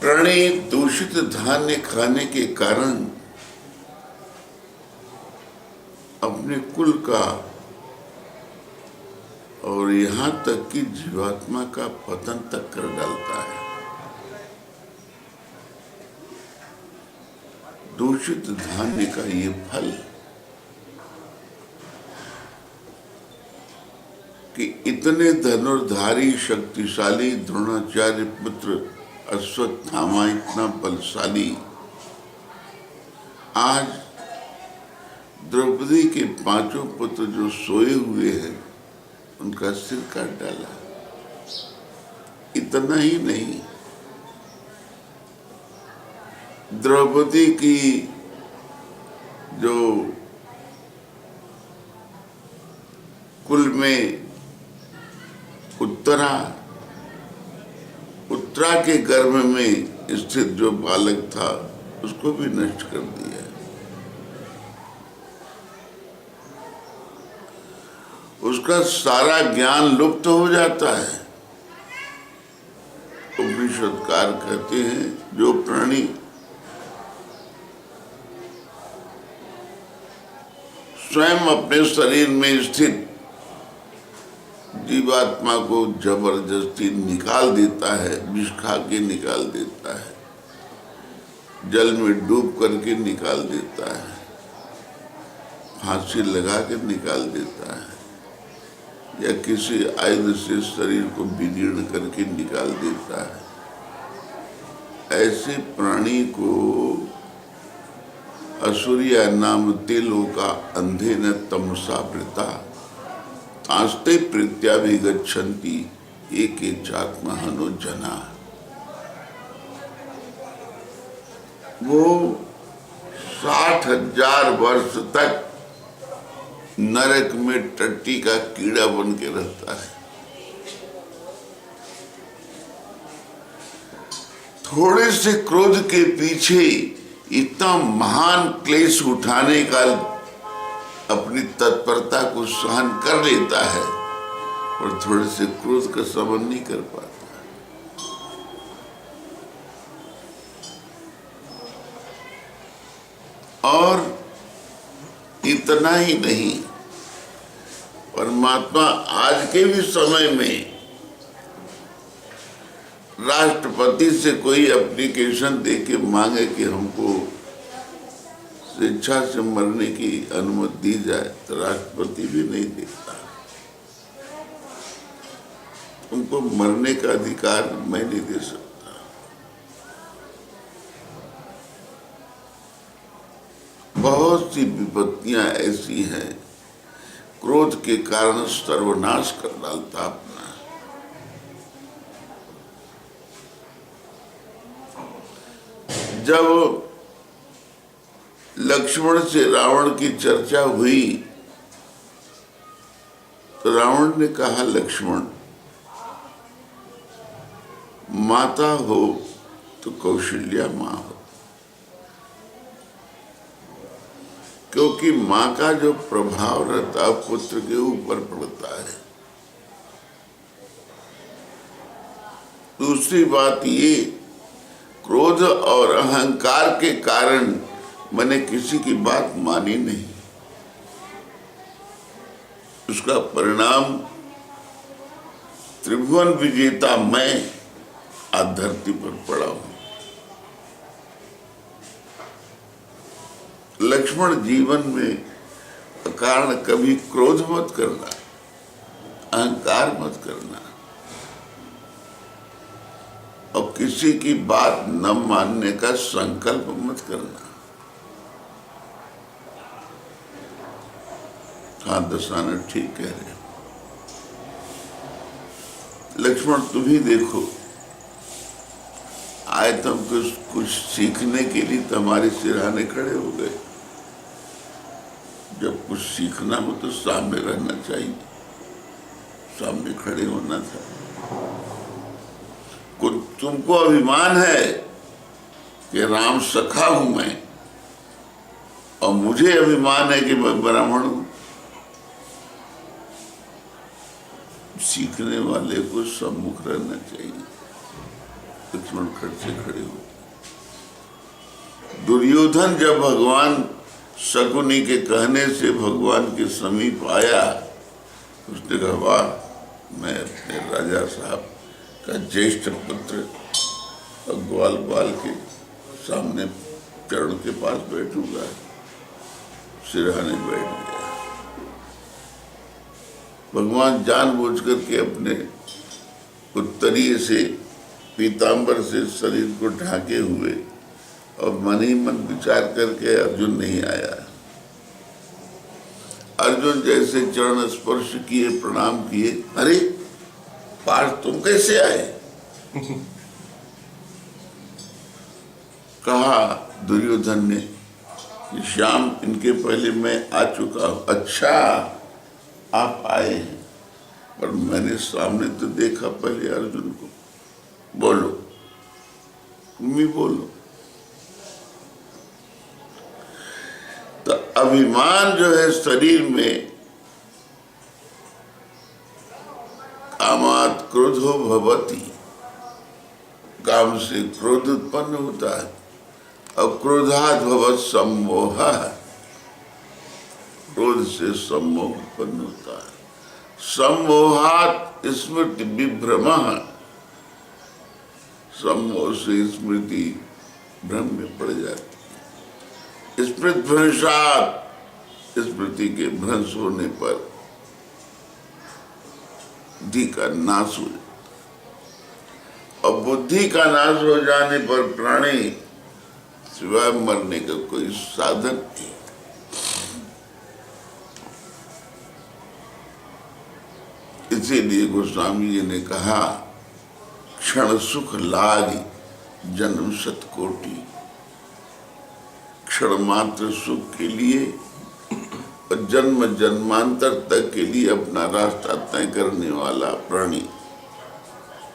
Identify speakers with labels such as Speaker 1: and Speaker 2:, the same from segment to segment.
Speaker 1: प्राणी दूषित धान्य खाने के कारण अपने कुल का और यहाँ तक कि जीवात्मा का पतन तक कर डालता है। दूषित धान्य का ये फल कि इतने धनुर्धारी शक्तिशाली द्रोणाचार्य पुत्र अश्वत्थामा इतना बलशाली आज द्रौपदी के पांचों पुत्र जो सोए हुए हैं उनका सिर काट डाला। इतना ही नहीं, द्रौपदी की जो कुल में उत्तरा के गर्भ में स्थित जो बालक था उसको भी नष्ट कर दिया। उसका सारा ज्ञान लुप्त हो जाता है। उपनिषदकार कहते हैं जो प्राणी स्वयं अपने शरीर में स्थित जीवात्मा को जबरदस्ती निकाल देता है, विष खा के निकाल देता है, जल में डूब करके निकाल देता है, फांसी लगा के निकाल देता है या किसी आयुध से शरीर को विदीर्ण करके निकाल देता है, ऐसे प्राणी को असुरिया नाम तेलो का अंधे न तमसावृता आस्ते प्रत्याभिगच्छन्ति एके चात्महनो जना। वो 60,000 वर्ष तक नरक में टट्टी का कीड़ा बन के रहता है। थोड़े से क्रोध के पीछे इतना महान क्लेश उठाने का अपनी तत्परता को सहन कर लेता है और थोड़े से क्रोध का समन नहीं कर पाता। और इतना ही नहीं, परमात्मा आज के भी समय में राष्ट्रपति से कोई एप्लीकेशन दे के मांगे कि हमको स्वेच्छा से मरने की अनुमति दी जाए तो राष्ट्रपति भी नहीं देता। उनको मरने का अधिकार मैं नहीं दे सकता। बहुत सी विपत्तियां ऐसी हैं, क्रोध के कारण सर्वनाश कर डालता अपना। जब लक्ष्मण से रावण की चर्चा हुई तो रावण ने कहा, लक्ष्मण माता हो तो कौशल्या माँ हो, क्योंकि माँ का जो प्रभाव रहता पुत्र के ऊपर पड़ता है। दूसरी बात ये, क्रोध और अहंकार के कारण मैंने किसी की बात मानी नहीं, उसका परिणाम त्रिभुवन विजेता मैं आज धरती पर पड़ा हूं। लक्ष्मण जीवन में कारण कभी क्रोध मत करना, अहंकार मत करना और किसी की बात न मानने का संकल्प मत करना। हाँ, दशानन ठीक कह रहे। लक्ष्मण तुम ही देखो, आए तुम कुछ सीखने के लिए तुम्हारे सिरहाने खड़े हो गए। जब कुछ सीखना हो तो सामने रहना चाहिए, सामने खड़े होना था। तुमको अभिमान है कि राम सखा हूं मैं, और मुझे अभिमान है कि मैं ब्राह्मण हूं। सीखने वाले को सम्मुख रहना चाहिए। लक्ष्मण खट से खड़े हुए। दुर्योधन जब भगवान शकुनी के कहने से भगवान के समीप आया, उसने कहा वाह, मैं अपने राजा साहब का ज्येष्ठ पुत्र और ग्वाल बाल के सामने चरण के पास बैठूंगा। सिरहाने बैठ गया। भगवान जानबूझ करके अपने उत्तरीय से पीतांबर से शरीर को ढाके हुए और मन ही मन विचार करके अर्जुन नहीं आया। अर्जुन जैसे चरण स्पर्श किए, प्रणाम किए, अरे पार्थ तुम कैसे आए? कहा दुर्योधन ने कि श्याम, इनके पहले मैं आ चुका हूं। अच्छा आप आए हैं, पर मैंने सामने तो देखा पहले अर्जुन को। बोलो, तुम ही बोलो। तो अभिमान जो है शरीर में, कामात् क्रोधो भवति, काम से क्रोध उत्पन्न होता है। अब क्रोधात् भवत् सम्मोहः, क्रोध से सम्मोह उत्पन्न होता है। सम्मोहात् स्मृति विभ्रमः, सम्मोह से स्मृति भ्रम में पड़ जाती है। स्मृति भ्रंशात्, स्मृति के भ्रंश होने पर बुद्धि का नाश हो जाता। और बुद्धि का नाश हो जाने पर प्राणी सिवाय मरने का कोई साधन नहीं। इसीलिए गोस्वामी जी ने कहा, क्षण सुख लागी जन्म शतकोटि। क्षण मात्र सुख के लिए और जन्म जन्मांतर तक के लिए अपना रास्ता तय करने वाला प्राणी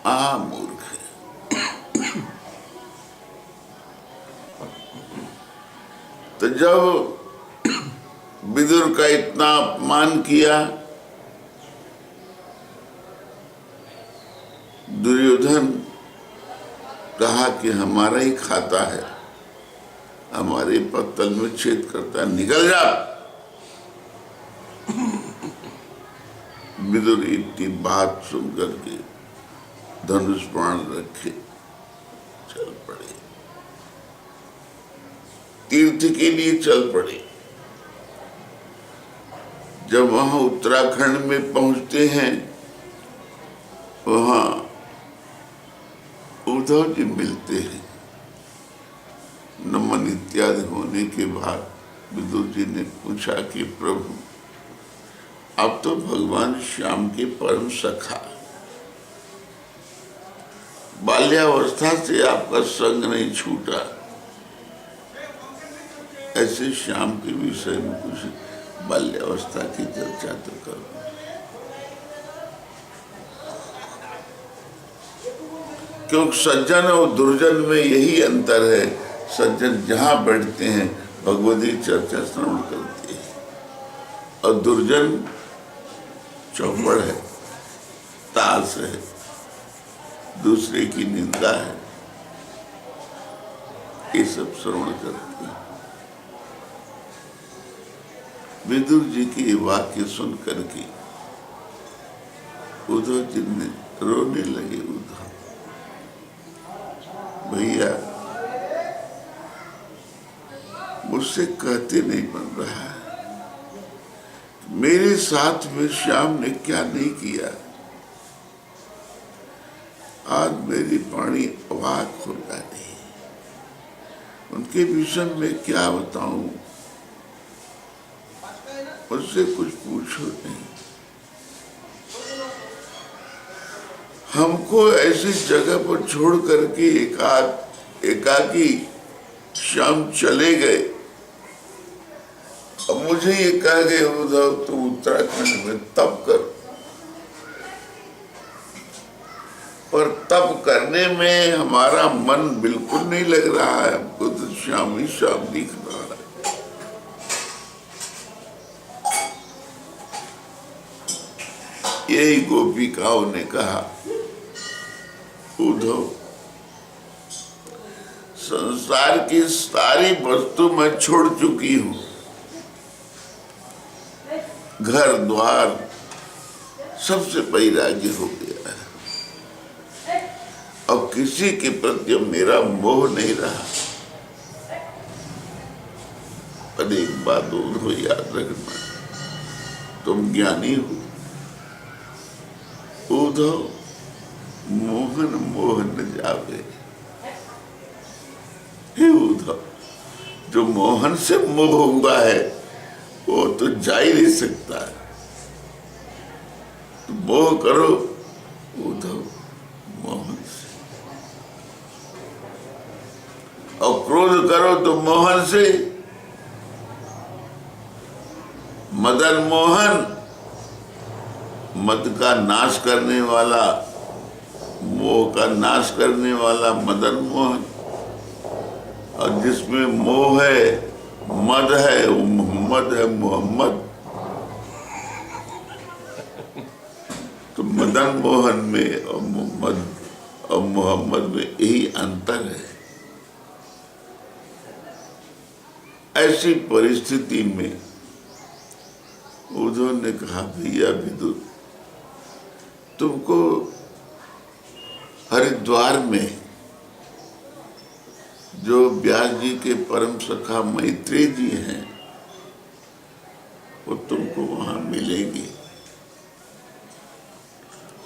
Speaker 1: मूर्ख है। तो जब विदुर का इतना अपमान किया, दुर्योधन कहा कि हमारा ही खाता है, हमारे पत्तल में छेद करता है, निकल जा। विदुर इतनी बात सुन करके धनुष बाण रखे चल पड़े, तीर्थ के लिए चल पड़े। जब वहां उत्तराखंड में पहुंचते हैं, वहां उद्धव जी मिलते हैं। नमन इत्यादि होने के बाद विदुर जी ने पूछा कि प्रभु, आप तो भगवान श्याम के परम सखा, बाल्यावस्था से आपका संग नहीं छूटा, ऐसे श्याम के विषय में कुछ बाल्यावस्था की चर्चा तो करो। क्योंकि सज्जन और दुर्जन में यही अंतर है। सज्जन जहां बैठते हैं भगवती चर्चा श्रवण करते हैं, और दुर्जन चौपड़ है, ताश है, दूसरे की निंदा है, ये सब श्रवण करते हैं। विदुर जी की वाक्य सुन करके उद्धव जी ने रोने लगे। उद्धव भैया, मुझसे कहते नहीं बन रहा है, मेरे साथ में श्याम ने क्या नहीं किया। आज मेरी वाणी अवाक हो जाती, उनके विषय में क्या बताऊं, मुझसे कुछ पूछो नहीं। हमको ऐसी जगह पर छोड़ करके एकाकी श्याम चले गए। अब मुझे ये कह गए उद्धव, तो उत्तराखंड में तप कर, पर तप करने में हमारा मन बिल्कुल नहीं लग रहा है, हमको तो श्याम ही श्याम दिख रहा है। यही गोपिकाओं ने कहा, उद्धव संसार की सारी वस्तु मैं छोड़ चुकी हूं, घर द्वार सबसे वैराग्य हो गया है। अब किसी के प्रति मेरा मोह नहीं रहा। पर एक बात हो याद रखना, तुम ज्ञानी हो। उद्धव मोहन मोहन जावे, हे उद्धव, जो मोहन से मोह हुआ है वो तो जा ही नहीं सकता। तो मोह करो उद्धव मोहन से, और क्रोध करो तो मोहन से। मदन मोहन, मद का नाश करने वाला, मोह का नाश करने वाला मदन मोहन। और जिसमें मोह है, मद है, वो मोहम्मद है, मोहम्मद। तो मदन मोहन में और मोहम्मद में यही अंतर है। ऐसी परिस्थिति में उद्धव ने कहा, भैया विदुर, तुमको हरिद्वार में जो व्यास जी के परम सखा मैत्रेय जी हैं, वो तुमको वहां मिलेंगे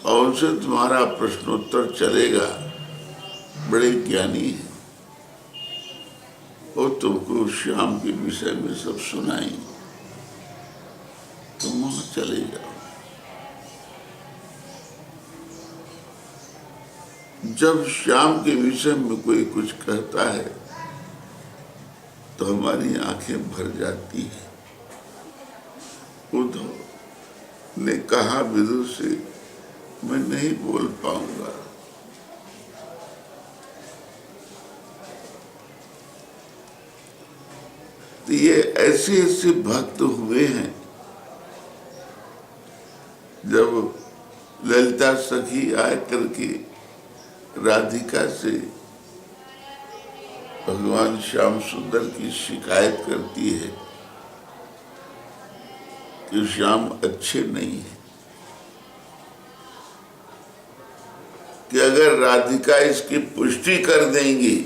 Speaker 1: और उनसे तुम्हारा प्रश्नोत्तर चलेगा। बड़े ज्ञानी हैं, वो तुमको श्याम के विषय में सब सुनाएंगे। तुम वहां चले जाओ। जब श्याम के विषय में कोई कुछ कहता है तो हमारी आंखें भर जाती है। उद्धव ने कहा विदुर से, मैं नहीं बोल पाऊंगा। तो ये ऐसे ऐसे भक्त हुए हैं। जब ललिता सखी आए करके राधिका से भगवान श्याम सुंदर की शिकायत करती है कि श्याम अच्छे नहीं है, कि अगर राधिका इसकी पुष्टि कर देंगी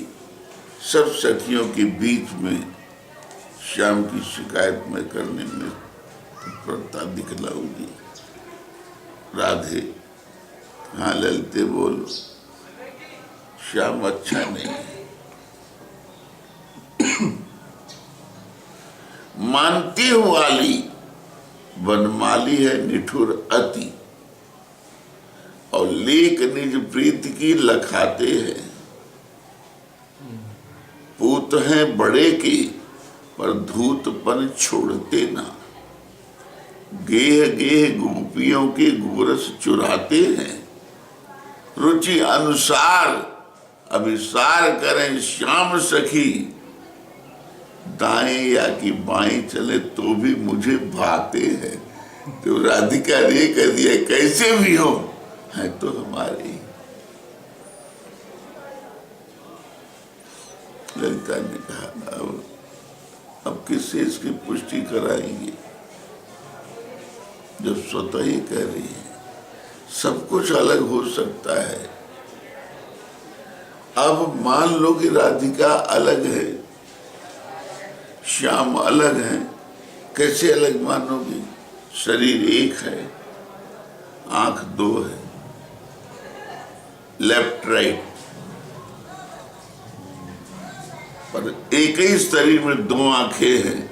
Speaker 1: सब सखियों के बीच में, श्याम की शिकायत में करने में तत्परता दिखलाऊंगी। राधे, हाँ ललिते बोलो, श्याम अच्छा नहीं है। मानती हूं वाली, वनमाली है निठुर अति, और लेक निज प्रीत की लखाते हैं। पूत हैं बड़े के, पर धूतपन छोड़ते ना। गेह गेह गोपियों के गोरस चुराते हैं। रुचि अनुसार अभिसार करें श्याम सखी, दाएं या कि बाएं चले तो भी मुझे भाते हैं। तो राधिका ने कह दिया, कैसे भी हो है तो हमारे। ललिता ने कहा, अब किससे इसकी पुष्टि कराएंगे जब स्वतः ही कह रही है। सब कुछ अलग हो सकता है। अब मान लो कि राधिका अलग है, श्याम अलग है। कैसे अलग मानोगी? शरीर एक है, आंख दो है, लेफ्ट राइट, पर एक ही शरीर में दो आंखें हैं।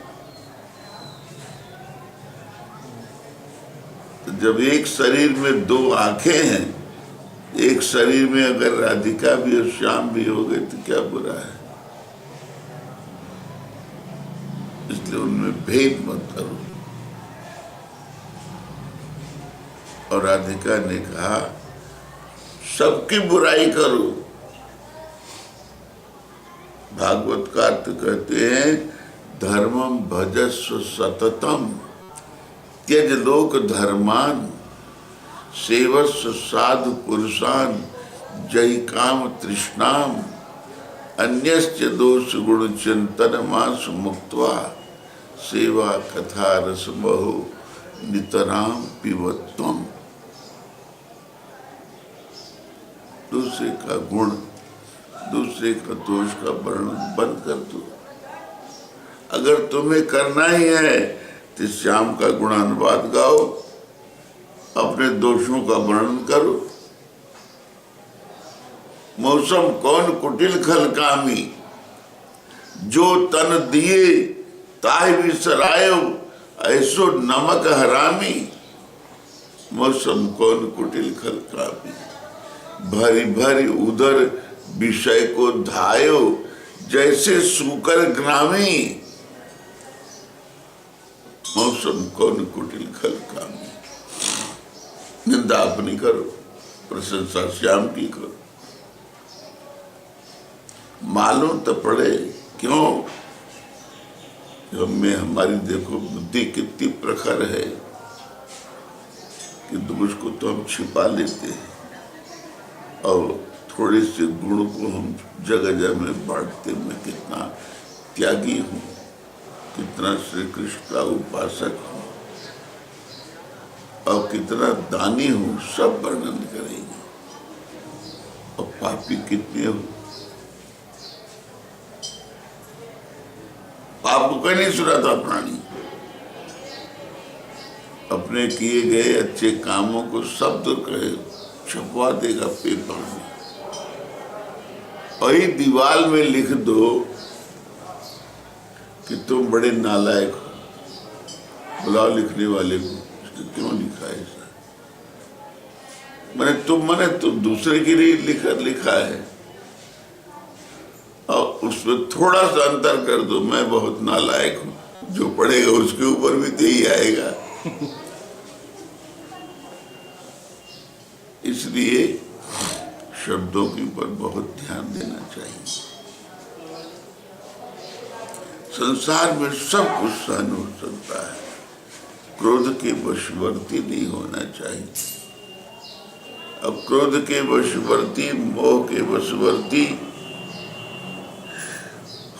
Speaker 1: तो जब एक शरीर में दो आंखें हैं, एक शरीर में अगर राधिका भी और श्याम भी हो गए तो क्या बुरा है? इसलिए उनमें भेद मत करो। और राधिका ने कहा, सबकी बुराई करो। भागवतकार तो कहते हैं, धर्मम भजस्व सततम, त्यज लोक धर्मान, सेवस्व साधु पुरुषान, जय काम तृष्णाम, अन्यश्च दोष गुण चिंतन मास मुक्त्वा सेवा कथा रस बहु नितराम पिबत्वम। दूसरे का गुण, दूसरे का दोष का वर्णन बंद कर दो। अगर तुम्हें करना ही है तो श्याम का गुणानुवाद गाओ, अपने दोषों का वर्णन करो। मौसम कौन कुटिल खल कामी, जो तन दिए ताहि बिसरायो, ऐसो नमक हरामी। मौसम कौन कुटिल खल कामी, भरी भरी उधर विषय को धायो, जैसे सूकर ग्रामी। मौसम कौन कुटिल खल कामी। निंदा अपनी करो, प्रशंसा श्याम की करो। मालूम तो पड़े क्यों, हमें हमारी देखो बुद्धि कितनी प्रखर है कि दोष को तो हम छिपा लेते हैं और थोड़े से गुण को हम जगह जगह में बांटते। मैं कितना त्यागी हूँ, कितना श्री कृष्ण का उपासक हूँ और कितना दानी हूँ, सब वर्णन करेंगे। और पापी कितने हो, पाप को कहीं नहीं सुना था प्राणी। अपने किए गए अच्छे कामों को शब्द कहे छपवा देगा पेपर में, और दीवार में लिख दो कि तुम बड़े नालायक हो। बुलाओ लिखने वाले को, क्यों लिखा है ऐसा? मैंने तुम दूसरे के लिए लिखा है, और उसमें थोड़ा सा अंतर कर दो, मैं बहुत नालायक हूं। जो पढ़ेगा उसके ऊपर भी तो ही आएगा। इसलिए शब्दों के ऊपर बहुत ध्यान देना चाहिए। संसार में सब कुछ सहन हो सकता है, क्रोध के वशवर्ती नहीं होना चाहिए। अब क्रोध के वशवर्ती, मोह के वशवर्ती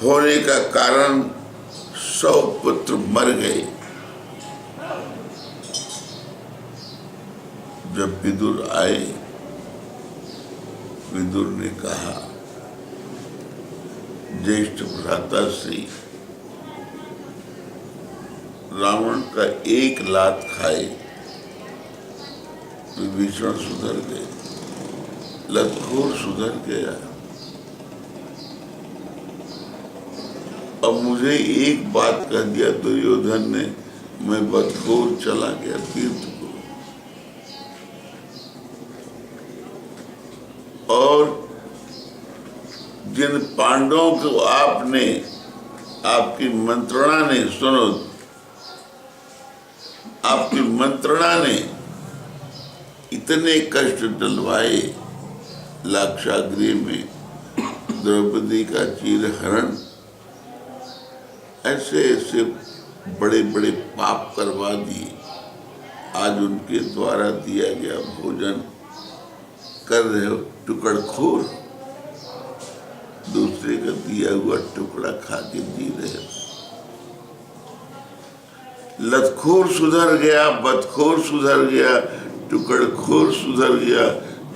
Speaker 1: होने का कारण 100 पुत्र मर गए। जब विदुर आए, विदुर ने कहा ज्येष्ठ भ्राता श्री रावण का एक लात खाए, विभीषण सुधर गए, लतखोर सुधर गया। अब मुझे एक बात कह दिया दुर्योधन ने, मैं बदखोर चला गया तीर्थ को। और जिन पांडवों को आपने, आपकी मंत्रणा ने, सुनो, आपकी मंत्रणा ने इतने कष्ट डलवाए लाक्षागृह में, द्रौपदी का चीरहरण, ऐसे ऐसे बड़े बड़े पाप करवा दिए। आज उनके द्वारा दिया गया भोजन कर रहे हो टुकड़खोर, दूसरे का दिया हुआ टुकड़ा खा के जी रहे हो। लतखोर सुधर गया, बदखोर सुधर गया, टुकड़खोर सुधर गया,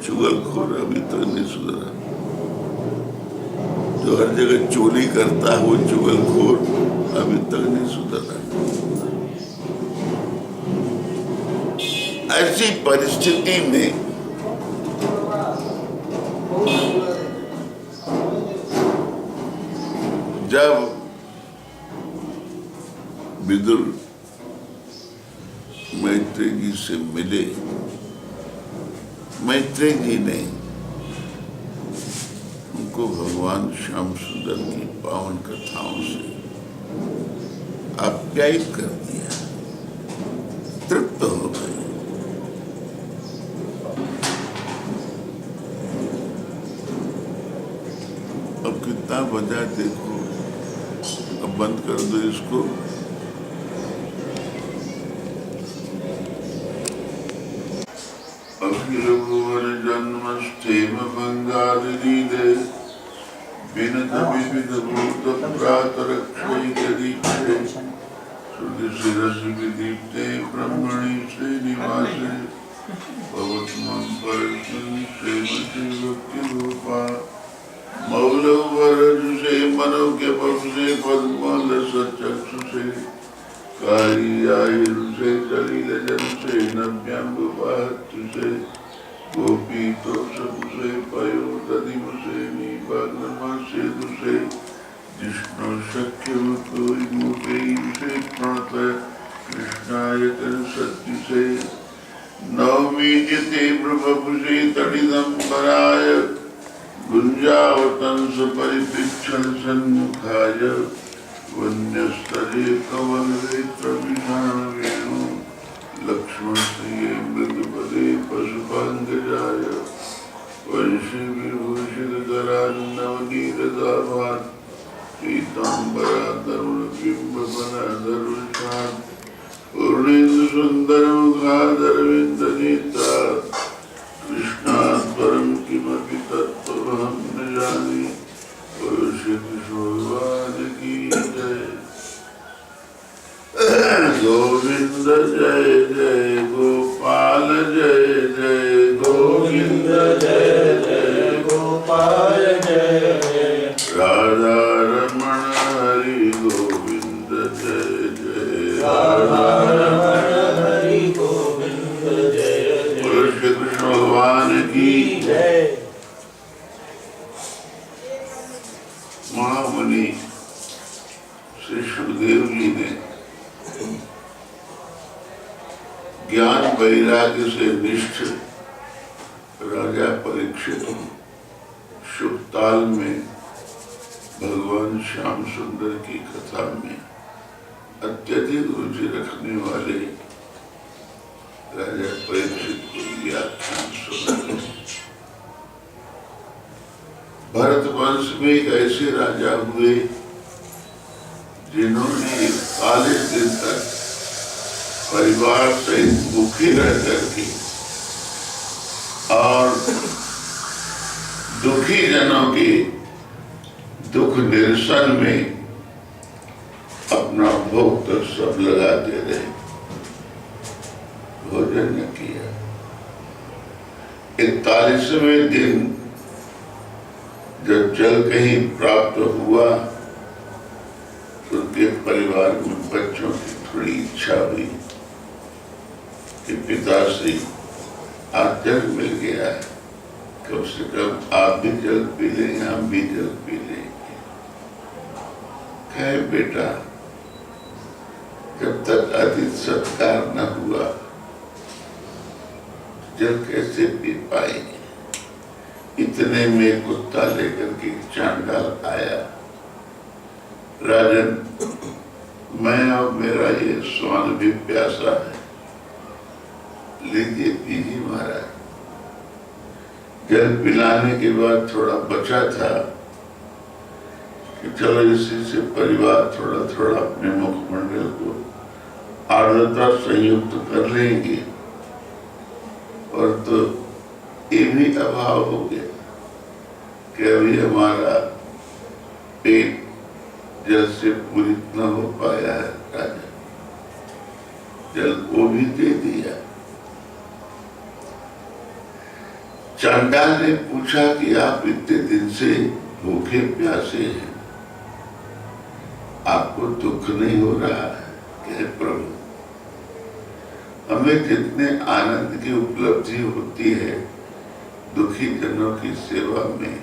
Speaker 1: चुगलखोर अभी तक नहीं सुधरा। जो हर जगह चोरी करता है वो चुगलखोर अभी तक नहीं सुधरा। ऐसी परिस्थिति में जब विदुर मैत्रेय जी से मिले, मैत्रेय जी ने उनको भगवान श्याम सुंदर की पावन कथाओं से आप्यायित कर दिया, तृप्त हो गए। अब कितना बजा देखो, अब बंद कर दो इसको। अखिल भुवन जन्मस्थेम बंगाली विनत विविध भूत प्रातरक्षैकदीक्षे श्रुतिशिरसि विदीप्ते ब्रह्मणि श्रीनिवासे भवत्मं परस्मिन् श्रीमति भक्तिरूपा मौलवरजुषे मनोज्ञपंसे पद्मलसचक्षुषे कारियायुषे सलिलजनुषे नव्याम्बुवाहत्युषे गोपीतोषमुषे पयोदधिमुषे नीवाग्नमास्ये दुषे जिष्णुशक्यमुखैमुखैषे प्रणत कृष्णाय सत्युषे नवमी जिते ब्रह्मपुषे तडिदम्बराय गुंजावतंस परिपिच्छन सन्मुखाय वन्यस्तरे कमलनेत्र विधान वेणु लक्ष्मणप्रिये मृदुपदे पशुपांगजाय वंशी विभूषितकरान्नवनीरदाभात् पीताम्बराधरुणबिम्बफलधरुषात् पूर्णेन्दुसुन्दरमुखादरविन्दनेत्रात् कृष्णात् परं किमपि तत्त्वमहं न जाने। श्री कृष्ण भगवान की जय। गोविंद जय जय गोपाल जय जय गोविंद जय जय गोपाल जय राधा रमण हरि गोविंद जय जय राधा रमण हरि गोविंद जय जय। श्री कृष्ण भगवान की जय। महामुनि श्री सुखदेव जी ने ज्ञान वैराग्य से निष्ठ राजा परीक्षित शुभताल में भगवान श्याम सुंदर की कथा में अत्यधिक रुचि रखने वाले राजा परीक्षित को व्याख्यान सुनाए। भरत वंश में एक ऐसे राजा हुए जिन्होंने 40 दिन तक परिवार सहित भूखे रह करके और दुखी जनों के दुख निरसन में अपना भोग तो सब लगाते रहे, भोजन न किया। 41वें दिन जब जल कहीं प्राप्त हुआ तो उनके परिवार में बच्चों की थोड़ी इच्छा हुई कि पिताश्री आज जल मिल गया है, कम से कम आप भी जल पी लेंगे, हम भी जल पी लेंगे। कहे बेटा, जब तक अतिथि सत्कार न हुआ जल कैसे पी पाएंगे। इतने में कुत्ता लेकर के चांडाल आया। राजन, मैं और मेरा ये स्वान भी प्यासा है, लीजिए पीजिए महाराज। जल पिलाने के बाद थोड़ा बचा था कि चलो इसी से परिवार थोड़ा थोड़ा अपने मुखमंडल को आर्द्रता संयुक्त कर लेंगे। और तो ये भी अभाव हो गया कि अभी हमारा पेट जल से पूरित न हो पाया है। राजा जल वो भी दे दिया। चांडाल ने पूछा कि आप इतने दिन से भूखे प्यासे हैं, आपको दुख नहीं हो रहा है? कहे प्रभु, हमें जितने आनंद की उपलब्धि होती है दुखी जनों की सेवा में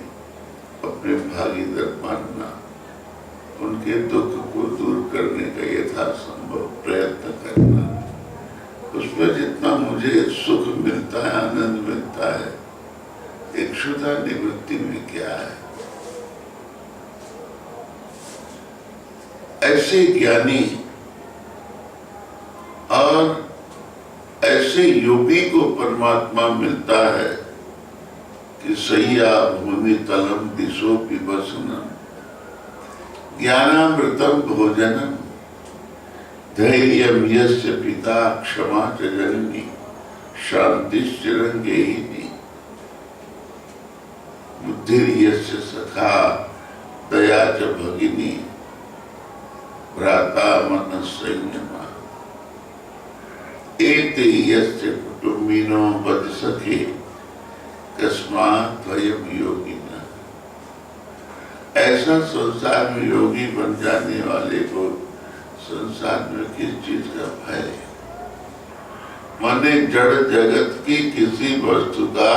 Speaker 1: अपने भागीदार मानना, उनके दुख को दूर करने का यथासंभव प्रयत्न करना, उसमें जितना मुझे सुख मिलता है, आनंद मिलता है, एक क्षुधा निवृत्ति में क्या है। ऐसे ज्ञानी और ऐसे योगी को परमात्मा मिलता है कि सैया भूमि तलम दिशो पिबसनम ज्ञानामृतम भोजनम धैर्यम यस्य पिता क्षमा च जननी शांतिश्चिरंगेहिनी बुद्धिर्यस्य सखा दया च भगिनी भ्राता मन संयमा एते यस्य कुटुम्बिनो बद सखे कस्मात् वयम योगिना। ऐसा संसार में योगी बन जाने वाले को संसार में किस चीज का भय है? माने जड़ जगत की किसी वस्तु का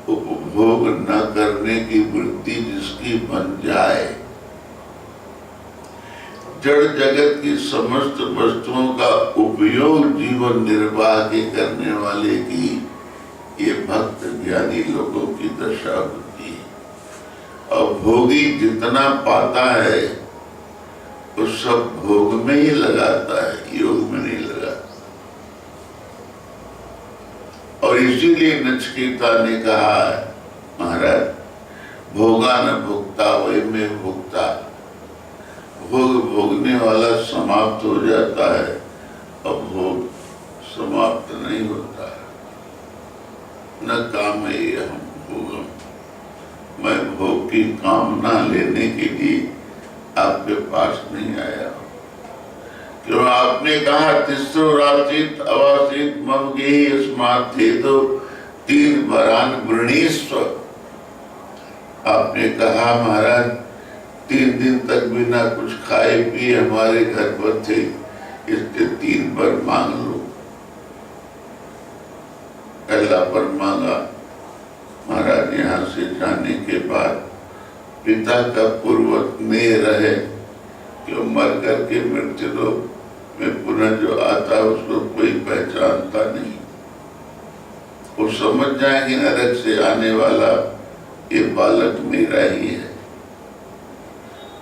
Speaker 1: उपभोग न करने की वृत्ति जिसकी बन जाए, जड़ जगत की समस्त वस्तुओं का उपयोग जीवन निर्वाह के करने वाले की ये भक्त ज्ञानी लोगों की दशा होती है। और भोगी जितना पाता है वो सब भोग में ही लगाता है, योग में नहीं लगाता। और इसीलिए नचिकेता ने कहा है, महाराज भोगा न भुगता वही में भुगता। भोग भोगने वाला समाप्त हो जाता है और भोग समाप्त नहीं होता है। न काम है हम भोगम, मैं भोग की कामना लेने के लिए आपके पास नहीं आया। क्यों आपने कहा तिस्रो रासित अवासित मम गेहि अस्मात् थे तो 3 वरान वृणीस्व। आपने कहा महाराज 3 दिन तक बिना कुछ खाए पिए हमारे घर पर थे, इसके 3 वर मांग लो। पहला वर मांगा, महाराज यहाँ से जाने के बाद पिता का पूर्वक स्नेह रहे कि मर करके मृत्यु लोक में पुनः जो आता है उसको कोई पहचानता नहीं, वो समझ जाए कि नरक से आने वाला ये बालक मेरा ही है।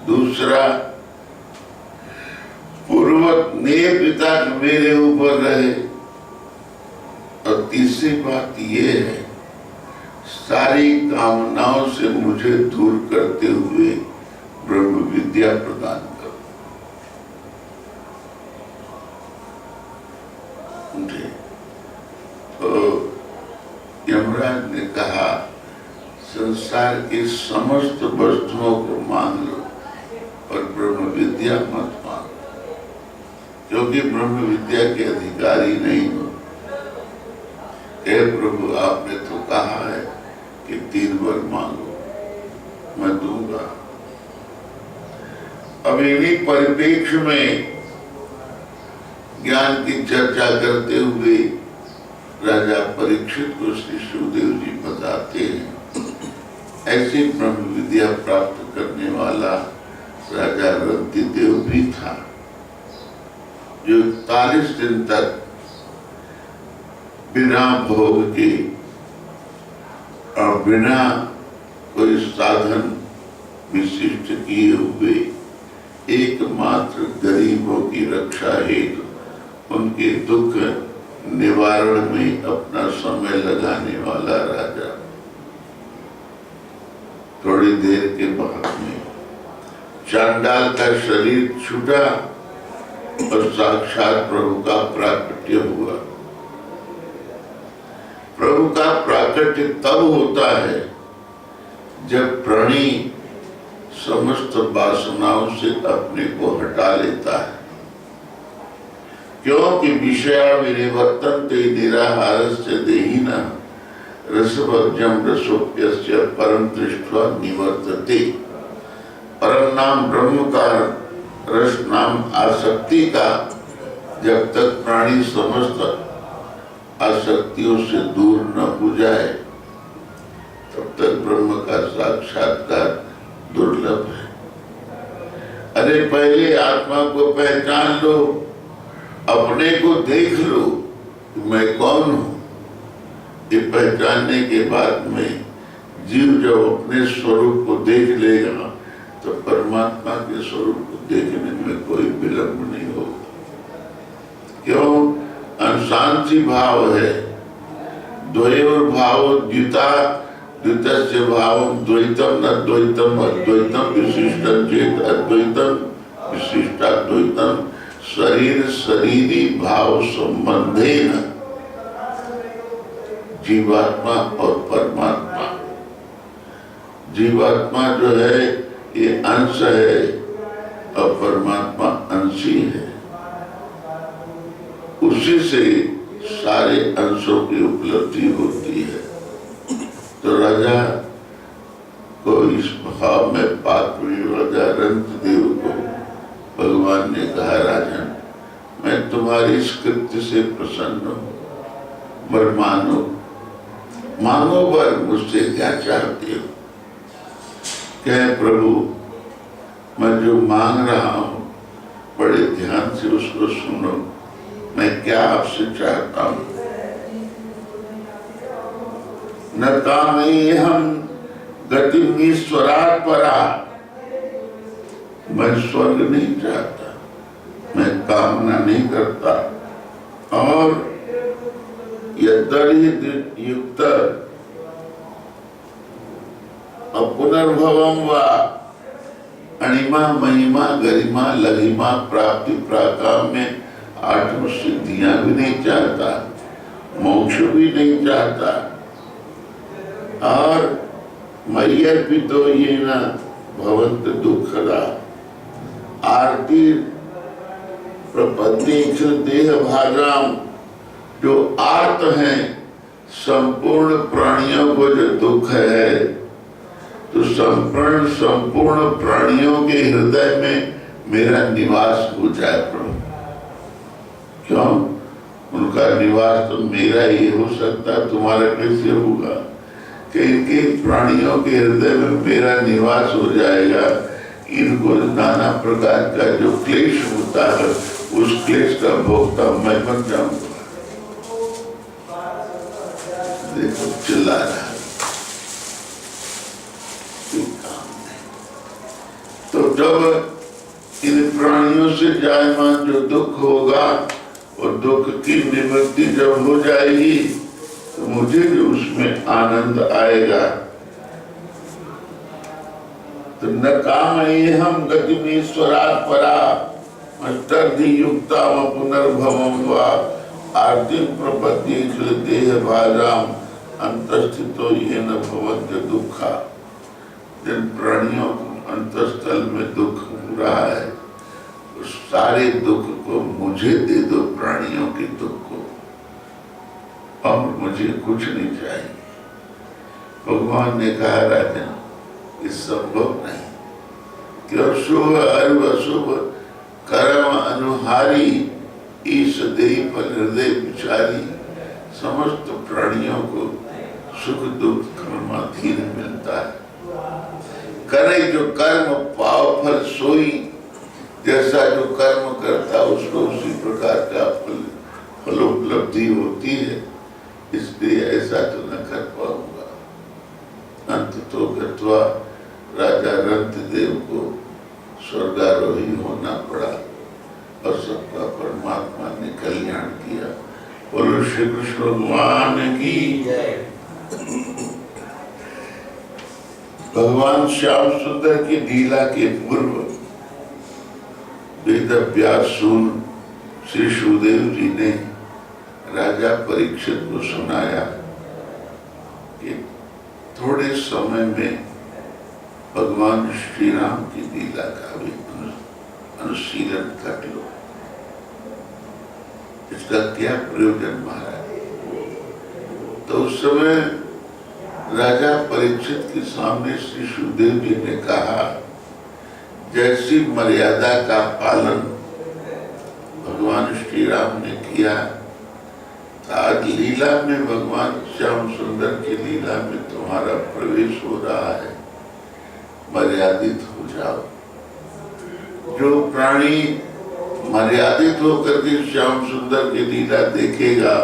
Speaker 1: दूसरा, पूर्वक स्नेह पिता मेरे ऊपर रहे। और तीसरी बात ये है, सारी कामनाओं से मुझे दूर करते हुए ब्रह्म विद्या प्रदान करो मुझे। तो यमराज ने कहा संसार की समस्त वस्तुओं को मांग लो और ब्रह्म विद्या मत मांगो, क्योंकि ब्रह्म विद्या के अधिकारी नहीं हो। हे प्रभु आपने तो कहा है कि 3 वर मांगो, मैं दूंगा। अब इन्हीं परिप्रेक्ष्य में ज्ञान की चर्चा करते हुए राजा परीक्षित को श्री सुखदेव जी बताते हैं, ऐसी ब्रह्म विद्या प्राप्त करने वाला राजा रंतिदेव भी था, जो 41 दिन तक बिना भोग के और बिना कोई साधन विशिष्ट किए हुए एकमात्र गरीबों की रक्षा हेतु उनके दुख निवारण में अपना समय लगाने वाला राजा थोड़ी देर के बाद में चांडाल का शरीर छूटा और साक्षात प्रभु का प्राकट्य हुआ। प्रभु का प्राकट्य तब होता है जब प्राणी समस्त वासनाओं से अपने को हटा लेता है, क्योंकि विषया विनिवर्तन्ते निराहारस्य देहिनः रसभज्यं रसोप्यस्य परम दृष्ट्वा निवर्तते। परम नाम ब्रह्म का, रस नाम आसक्ति का जब तक प्राणी समस्त आसक्तियों से दूर न हो जाए तब तक ब्रह्म का साक्षात्कार दुर्लभ है। अरे पहले आत्मा को पहचान लो, अपने को देख लो कि मैं कौन हूँ। ये पहचानने के बाद में जीव जब अपने स्वरूप को देख लेगा तो परमात्मा के स्वरूप को देखने में कोई विलंब नहीं होगा। क्यों? अंशांति भाव है, द्वयोर भाव द्विता, द्वितस्य भावम द्वैतम न द्वैतम अद्वैतम विशिष्टं चेत अद्वैतम विशिष्टाद्वैतम शरीर शरीरी भाव संबंधेन जीवात्मा और परमात्मा। जीवात्मा जो है ये अंश है और परमात्मा अंशी है, उसी से सारे अंशों की उपलब्धि होती है। तो राजा को इस भाव में पात्र राजा रंतदेव को भगवान ने कहा, राजन मैं तुम्हारी इस कृत्य से प्रसन्न हूँ, पर मानो वर मुझसे क्या चाहते हो? कहे प्रभु मैं जो मांग रहा हूँ बड़े ध्यान से उसको सुनो, मैं क्या आपसे चाहता हूँ। न कामये हम गतिमीश्वरात् परा, मैं स्वर्ग नहीं चाहता, मैं कामना नहीं करता, और यदि युक्त पुनर्भवम व अणिमा महिमा गरिमा लघिमा प्राप्ति प्राकाम में आठों सिद्धियां भी नहीं चाहता, मोक्ष भी नहीं चाहता, और मय्यर्पितो येन भवन्त दुःखदा आरती प्रपद्येषु देह भागाम, जो आर्त हैं संपूर्ण प्राणियों को जो दुख है, तो संपूर्ण प्राणियों के हृदय में मेरा निवास हो जाए प्रभु। क्यों? उनका निवास तो मेरा ही हो सकता, तुम्हारा कैसे होगा? कि इनके प्राणियों के हृदय में मेरा निवास हो जाएगा, इनको नाना प्रकार का जो क्लेश होता है उस क्लेश का भोक्ता मैं बन जाऊंगा। देखो चिल्ला रहा, तो जब इन प्राणियों से जायमान जो दुख होगा और दुख की निवृत्ति जब हो जाएगी तो मुझे भी उसमें आनंद आएगा। तो न कामये हम गतिमीश्वरात् परा अष्टधि युक्ता व पुनर्भवम व आर्तिम प्रपद्येषु देह भागाम अंतस्थितो येन भवन्ति दुःखा। जिन प्राणियों को अंतस्थल में दुख हो रहा है, उस सारे दुख को मुझे दे दो, प्राणियों के दुख को, और मुझे कुछ नहीं चाहिए। भगवान ने कहा, राजन ये संभव नहीं, कि शुभ अशुभ कर्म अनुहारी ईश देहि पर हृदय विचारी, समस्त प्राणियों को सुख दुख कर्माधीन मिलता है। करे जो कर्म पाव फल सोई, जैसा जो कर्म करता उसको उसी प्रकार का फल उपलब्धि होती है, इसलिए ऐसा तो न कर पाऊंगा। अंत तो गत्वा राजा रंतदेव को स्वर्गारोही होना पड़ा और सबका परमात्मा ने कल्याण किया। बोलो श्री कृष्ण भगवान की जय। भगवान श्याम सुंदर की लीला के पूर्व वेद व्यास सुन श्री सुखदेव जी ने राजा परीक्षित को सुनाया कि थोड़े समय में भगवान श्री राम की लीला का भी अनुशीलन कर लो। इसका क्या प्रयोजन महाराज? तो उस समय राजा परीक्षित के सामने श्री सुखदेव जी ने कहा, जैसी मर्यादा का पालन भगवान श्री राम ने किया, आज लीला में भगवान श्याम सुंदर की लीला में तुम्हारा प्रवेश हो रहा है, मर्यादित हो जाओ। जो प्राणी मर्यादित होकर के श्याम सुंदर की लीला देखेगा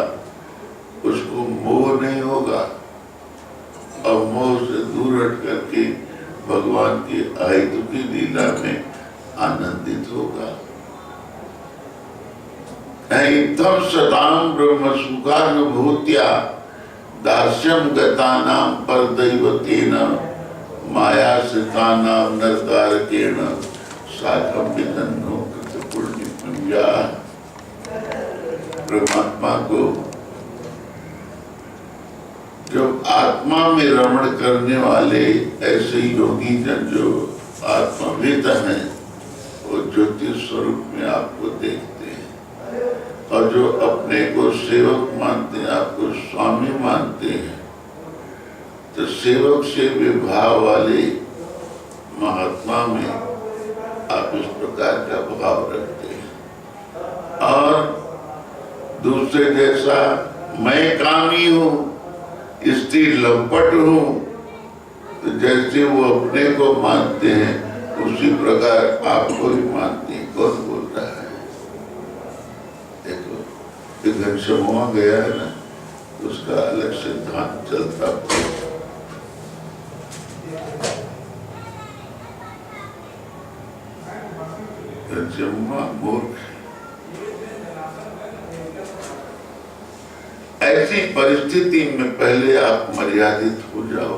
Speaker 1: उसको मोह नहीं होगा, और मोह से दूर हट करके भगवान की अहितु की लीला में आनंदित होगा। तम सताम ब्रह्म सुखानुभूत्या दास्यम गतानाम परदैवतेन माया सितानाम नरकारकेण साकं विदन्नो कृतपुण्यपुण्या। परमात्मा को जो आत्मा में रमण करने वाले ऐसे योगी जन जो आत्मवेद हैं वो ज्योति स्वरूप में आपको देखते हैं, और जो अपने को सेवक मानते हैं, आपको स्वामी मानते हैं, तो सेवक से विभाव वाले महात्मा में आप इस प्रकार का भाव रखते हैं। और दूसरे जैसा मैं कामी हूं, स्त्री लंपट हूं, तो जैसे वो अपने को मानते हैं उसी प्रकार आपको भी मानते हैं। कौन बोल रहा है? देखो एक घनश्याम गया है ना, उसका अलग सिद्धांत चलता है। मूर्ख। ऐसी परिस्थिति में पहले आप मर्यादित हो जाओ,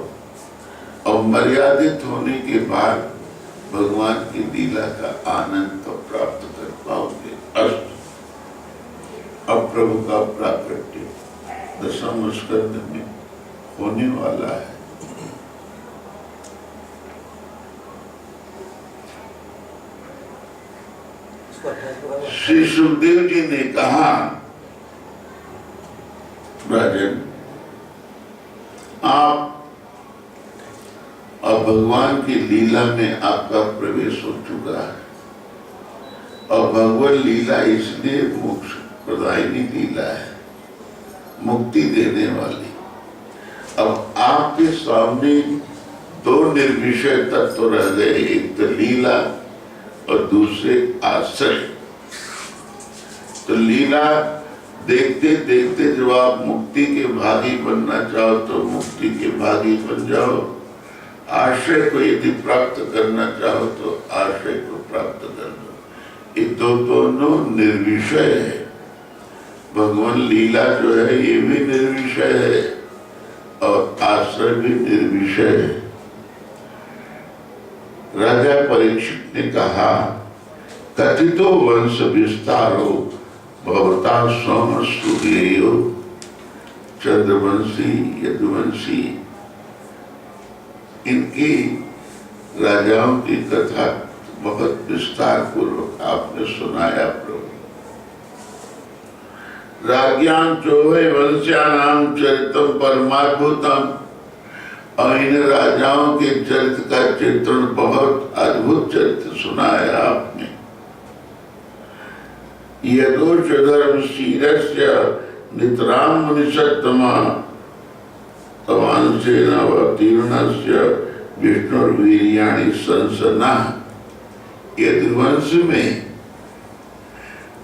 Speaker 1: और मर्यादित होने के बाद भगवान की लीला का आनंद तो प्राप्त कर पाओगे। अब प्रभु का प्राकट्य दशम स्कंद में होने वाला है। श्री सुखदेव जी ने कहा, राजन आप अब भगवान की लीला में आपका प्रवेश हो चुका है, और भगवत लीला इसलिए मोक्ष प्रदायिनी लीला है, मुक्ति देने वाली। अब आपके सामने दो निर्विषय तत्व रह गए, एक तो लीला और दूसरे आश्रय। तो लीला देखते देखते जब आप मुक्ति के भागी बनना चाहो तो मुक्ति के भागी बन जाओ, आश्रय को यदि प्राप्त करना चाहो तो आश्रय को प्राप्त कर लो। ये दोनों निर्विषय है। भगवान लीला जो है ये भी निर्विषय है और आश्रय भी निर्विषय है। राजा परीक्षित ने कहा, कथितो वंश विस्तारो भवता सोम सूर्यो चंद्रवंशी यदुवंशी। इनकी राजाओं की कथा बहुत विस्तार पूर्वक आपने सुनाया प्रभु। राज्ञां चोभय वंश्यानां चरितम परमाद्भुतम। और इन राजाओं के चरित्र का चित्रण बहुत अद्भुत चरित्र सुनाया आपने। यदोष धर्म शीरस्य नितराम मुनिषत्तमा तवांसेन अवतीर्णस्य विष्णुर्वीर्याणि संसना। यदुवंश में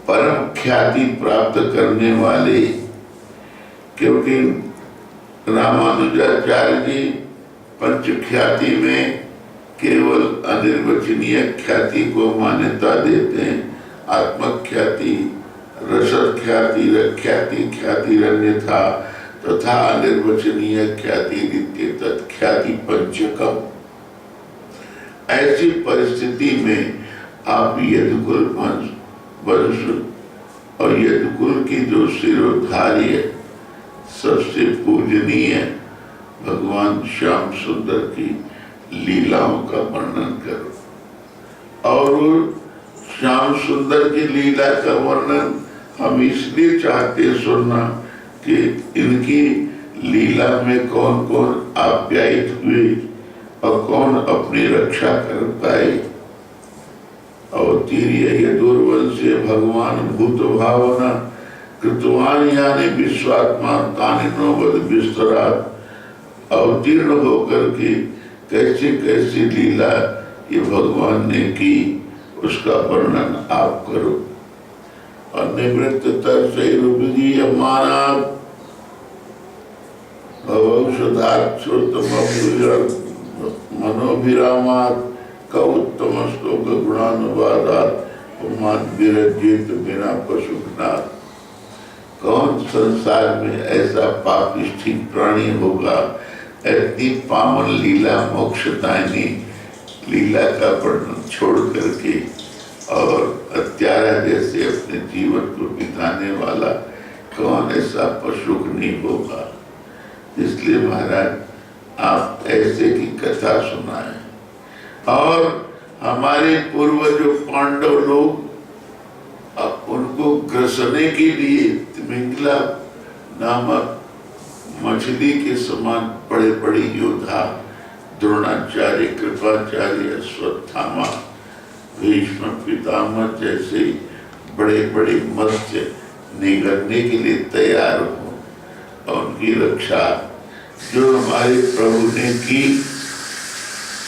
Speaker 1: परम ख्याति प्राप्त करने वाले, क्योंकि रामानुजाचार्य जी पंच ख्याति में केवल अनिर्वचनीय ख्याति को मान्यता देते हैं। आत्मख्याति, रसद ख्याति, रख्याति, ख्याति अन्यथा तथा अनिर्वचनीय ख्याति द्वितीय तत्ख्याति पंचकम। ऐसी परिस्थिति में आप यदुकुल वंश और यदुकुल की जो शिरोधारी है, सबसे पूजनीय भगवान श्याम सुंदर की लीलाओं का वर्णन करो। और श्याम सुंदर की लीला का वर्णन हम इसलिए चाहते सुनना कि इनकी लीला में कौन कौन आप्यायित हुए और कौन अपनी रक्षा कर पाए। अवतीर्य यदुर्वंशे भगवान भूत भावना कृतवान यानी विश्वात्मा तानि नोवद विस्तरात। अवतीर्ण होकर के कैसी कैसी लीला ये भगवान ने की, उसका वर्णन आप करो। और निवृत्त तरसैरुपजीय मानात् मनोभिरामात् कौत्तम श्लोक गुणानुवादात् पुमात् विरज्येत बिना पशुघ्नात्। कौन संसार में ऐसा पापिष्ठी प्राणी होगा, इतनी पावन लीला मोक्षदायिनी लीला का वर्णन छोड़ करके और हत्यारा जैसे अपने जीवन को बिताने वाला कौन ऐसा पशुघ्नी होगा। इसलिए महाराज आप ऐसे की कथा सुनाएं। और हमारे पूर्व जो पांडव लोग, अब उनको ग्रसने के लिए तिमिंगला नामक मछली के समान बड़े बड़े योद्धा द्रोणाचार्य, कृपाचार्य, अश्वत्थामा, भीष्म पितामह जैसे बड़े बड़े मत्स्य निगलने के लिए तैयार हो और उनकी रक्षा जो हमारे प्रभु ने की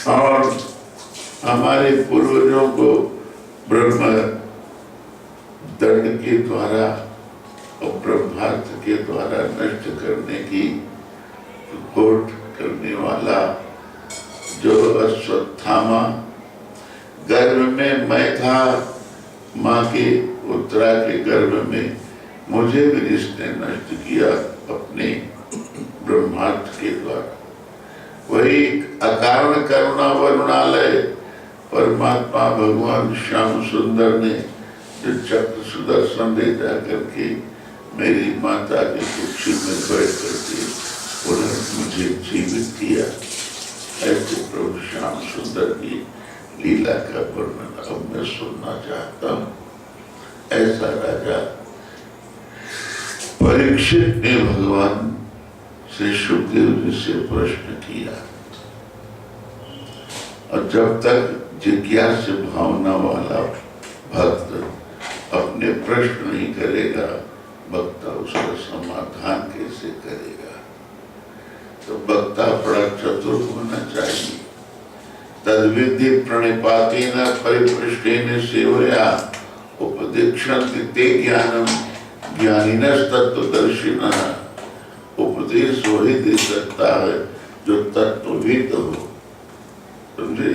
Speaker 1: और हमारे पूर्वजों को ब्रह्म दंड के द्वारा और ब्रह्मास्त्र के द्वारा नष्ट करने की रिपोर्ट करने वाला जो अश्वत्थामा, गर्भ में मैं था, माँ के उत्तरा के गर्भ में मुझे भी इसने नष्ट किया अपने ब्रह्मास्त्र के द्वारा। वही अकारण करुणा वरुणालय परमात्मा भगवान श्याम सुंदर ने जो चक्र सुदर्शन ले जा करके मेरी माता के कुर्सी में बैठ करके उन्होंने मुझे जीवित किया। ऐसे प्रभु श्याम सुंदर की लीला का वर्णन अब मैं सुनना चाहता हूँ। ऐसा राजा परीक्षित ने भगवान श्री सुखदेव जी से प्रश्न किया और जब तक जिज्ञासा भावना वाला भक्त अपने प्रश्न नहीं करेगा, वक्ता उसका समाधान कैसे करेगा? तो वक्ता बड़ा चतुर होना चाहिए। तद्विधि प्रणिपातेन परिपृष्टेन सेवया उपदेक्षन्ति ते ज्ञानम ज्ञानिनस्तत्वदर्शिनः। उपदेश वही दे सकता है जो तत्वविद हो। समझे?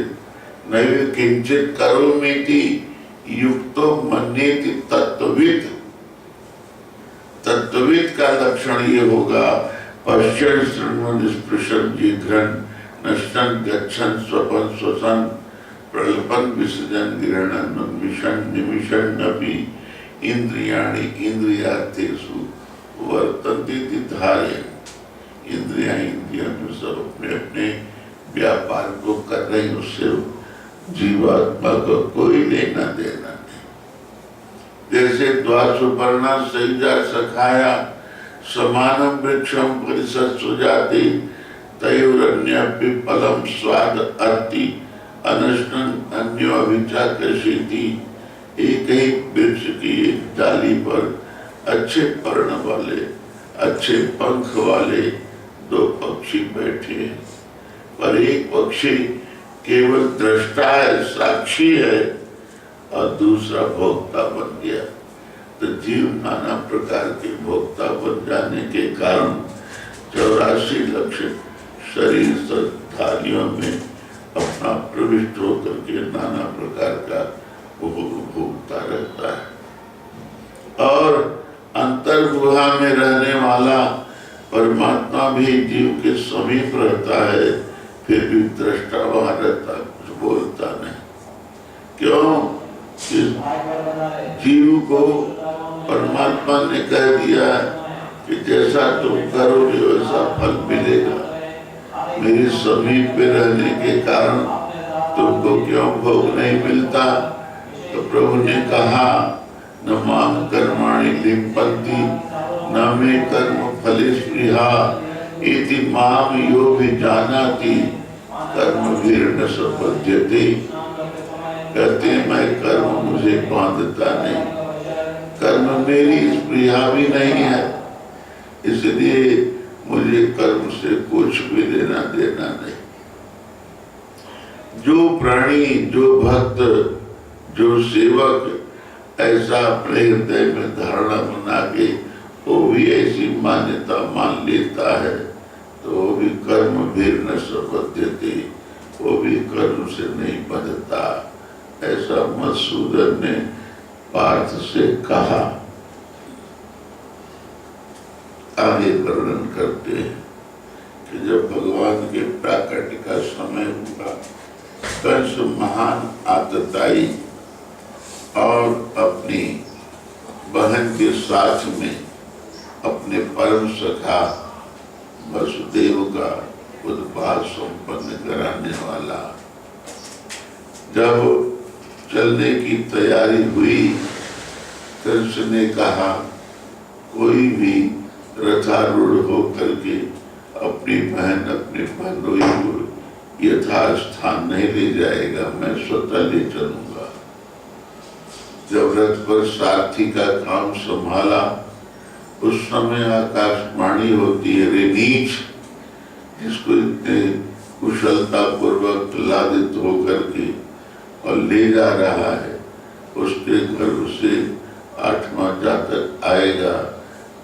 Speaker 1: नैव किंचित करोमीति युक्तो मन्येति तत्वविद। तत्वविद का लक्षण ये होगा, पश्चन शृण्वन् स्पृशन् जिघ्रन् नश्यन् गच्छन् स्वपन् श्वसन् प्रलपन् विसृजन् गृह्णन् उन्मिषन् निमिषन् अपि इंद्रियाणि इंद्रियार्थेषु वर्तन्ते इति धारयन्। इंद्रियां इंद्रियों में सब अपने अपने व्यापार को कर रही, उससे जीवात्मा को कोई लेना देना नहीं। जैसे द्वासुपर्णा सयुजा सखाया समानम वृक्षम परिषद सुजाति तयोरन्यपि फलम स्वाद अर्ति अनशन अन्यो अभिचाकर्षिति। एक ही वृक्ष की एक डाली पर अच्छे पर्ण वाले, अच्छे पंख वाले दो पक्षी बैठे, पर एक पक्षी केवल दृष्टा है, साक्षी है, और दूसरा भोक्ता बन गया। तो जीव नाना प्रकार के भोक्ता बन जाने के कारण 84 लाख शरीर धारियों में अपना प्रविष्ट होकर के नाना प्रकार का भोगता रहता है। और अंतर गुहा में रहने वाला परमात्मा भी जीव के समीप रहता है, फिर भी दृष्टा वहां रहता, कुछ बोलता नहीं। क्यों? जीव को परमात्मा ने कह दिया कि जैसा तुम करोगे वैसा फल मिलेगा। मेरे समीप में रहने के कारण तुमको क्यों भोग नहीं मिलता? तो प्रभु ने कहा, न माम कर्माणि लिम्पन्ति न मे कर्म फले स्पृहा इति माम यो विजानाति कर्मभिर्न संपद्यते। कहते मैं कर्म मुझे बांधता नहीं, कर्म मेरी स्पृहा भी नहीं है, इसलिए मुझे कर्म से कुछ भी लेना देना नहीं। जो प्राणी, जो भक्त, जो सेवक ऐसा अपने हृदय में धारणा बना के वो भी ऐसी मान्यता मान लेता है, तो वो भी कर्म भी न संपद्यते, वो भी कर्म से नहीं बंधता। ऐसा मधुसूदन ने पार्थ से कहा। आगे वर्णन करते हैं कि जब भगवान के प्राकट्य का समय हुआ, कंस महान आतताई और अपनी बहन के साथ में अपने परम सखा वसुदेव का उद्धार संपन्न कराने वाला जब चलने की तैयारी हुई, कृष्ण ने कहा कोई भी रथारूढ़ होकर के अपनी बहन अपने बहनोई को यथास्थान नहीं ले जाएगा, मैं स्वतः ले चलूंगा। जब रथ पर सारथी का काम संभाला, उस समय आकाशवाणी होती है, रे नीच, जिसको इतने कुशलता पूर्वक लादित होकर के और ले जा रहा है, उसके गर्भ से 8वां जातक आएगा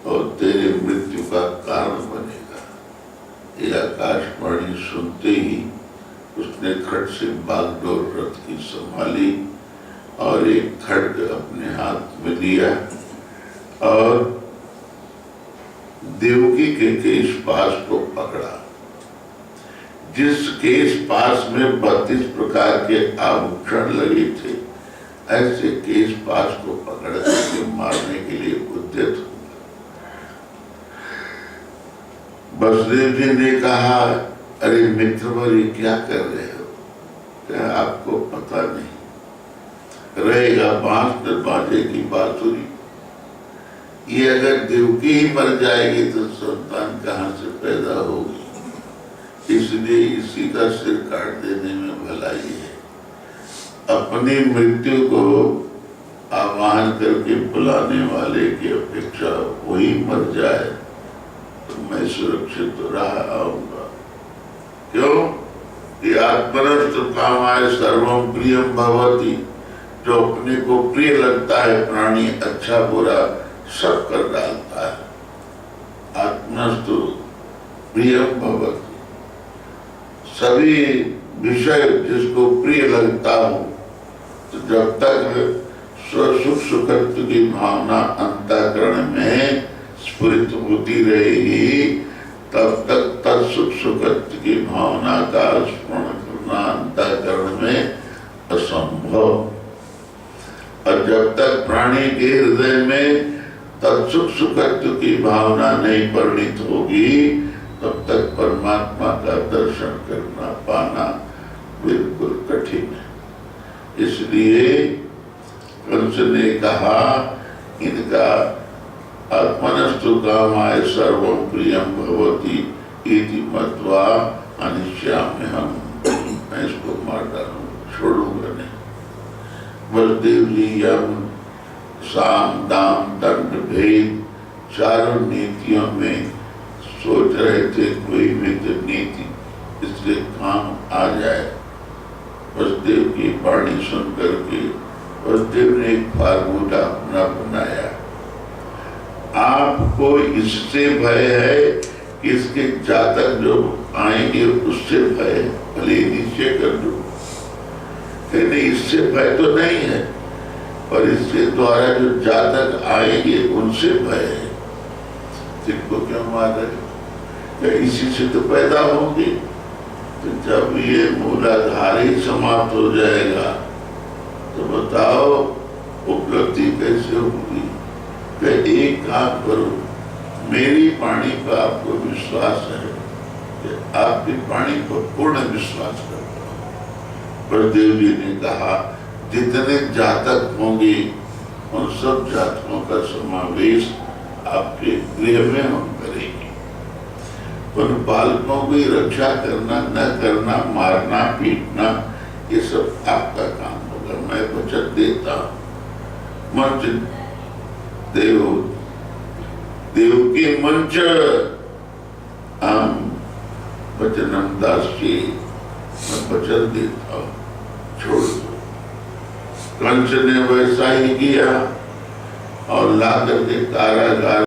Speaker 1: और तेरे मृत्यु का कारण बनेगा। ये आकाशवाणी सुनते ही उसने खट से बागडोर रथ की संभाली और एक खड्ग अपने हाथ में लिया और देवकी के केश पास को पकड़ा। जिस केश पास में 32 प्रकार के आभूषण लगे थे, ऐसे केश पास को पकड़ करके मारने के लिए उद्यत हुआ। वसुदेव जी ने कहा, अरे मित्रवर, ये क्या कर रहे हो? क्या आपको पता नहीं? रहेगा बांस न बाजेगी बांसुरी। ये अगर देवकी ही मर जाएगी तो संतान कहाँ से पैदा होगी? इसलिए इसी का सिर काट देने में भलाई है। अपनी मृत्यु को आह्वान करके बुलाने वाले की अपेक्षा वही मर जाए तो मैं सुरक्षित तो रहा आऊंगा। क्यों? कि आत्मनस्तु कामाय सर्वम प्रियम भवति। जो अपने को प्रिय लगता है प्राणी, अच्छा बुरा सब कर डालता है। आत्मनस्तु प्रियम भवति। सभी विषय जिसको प्रिय लगता हो, तो जब तक स्वसुख सुखत्व की भावना अंतःकरण में स्फुरित होती रहेगी, तब तक तत्सुख सुखत्व की भावना का स्मरण करना अंतःकरण में असंभव। और जब तक प्राणी के हृदय में तत्सुख सुखत्व की भावना नहीं परिणित होगी, तब तक परमात्मा का दर्शन करना पाना बिल्कुल कठिन है। इसलिए कंस ने कहा, इनका आत्मनस्तु कामाय सर्वम प्रियम भवति इति मत्वा अनिष्याम्यहम्। मैं इसको मार डालूंगा, छोड़ूंगा नहीं। बलदेव जी यम साम दाम दंड भेद चारों नीतियों में सोच रहे थे, कोई भी तो नीति इसके काम आ जाए। वसुदेव की वाणी सुन करके वसुदेव ने एक फार्मूला अपना बनाया। आपको इससे भय है कि इसके जातक जो आएंगे उससे भय है, भले निश्चय कर दो। नहीं, इससे भय तो नहीं है, पर इसके द्वारा जो जातक आएंगे उनसे भय है। जिनको क्यों मार रहे? इसी से तो पैदा होंगे। तो जब ये मूलाधार ही समाप्त हो जाएगा तो बताओ उपलब्धि कैसे होगी? कि एक काम करो, मेरी वाणी पर आपको विश्वास है कि आपकी वाणी पर पूर्ण विश्वास करता हूं। बलदेव जी ने कहा, जितने जातक होंगे उन सब जातकों का समावेश आपके गृह में हम करेंगे। उन बालकों की रक्षा करना, न करना, मारना, पीटना, ये सब आपका काम होगा। मैं वचन देता हूं। मंच देव के मंच हम वचनम दास जी, मैं वचन देता हूं, छोड़ दो। कंस ने वैसा ही किया और ला करके कारागार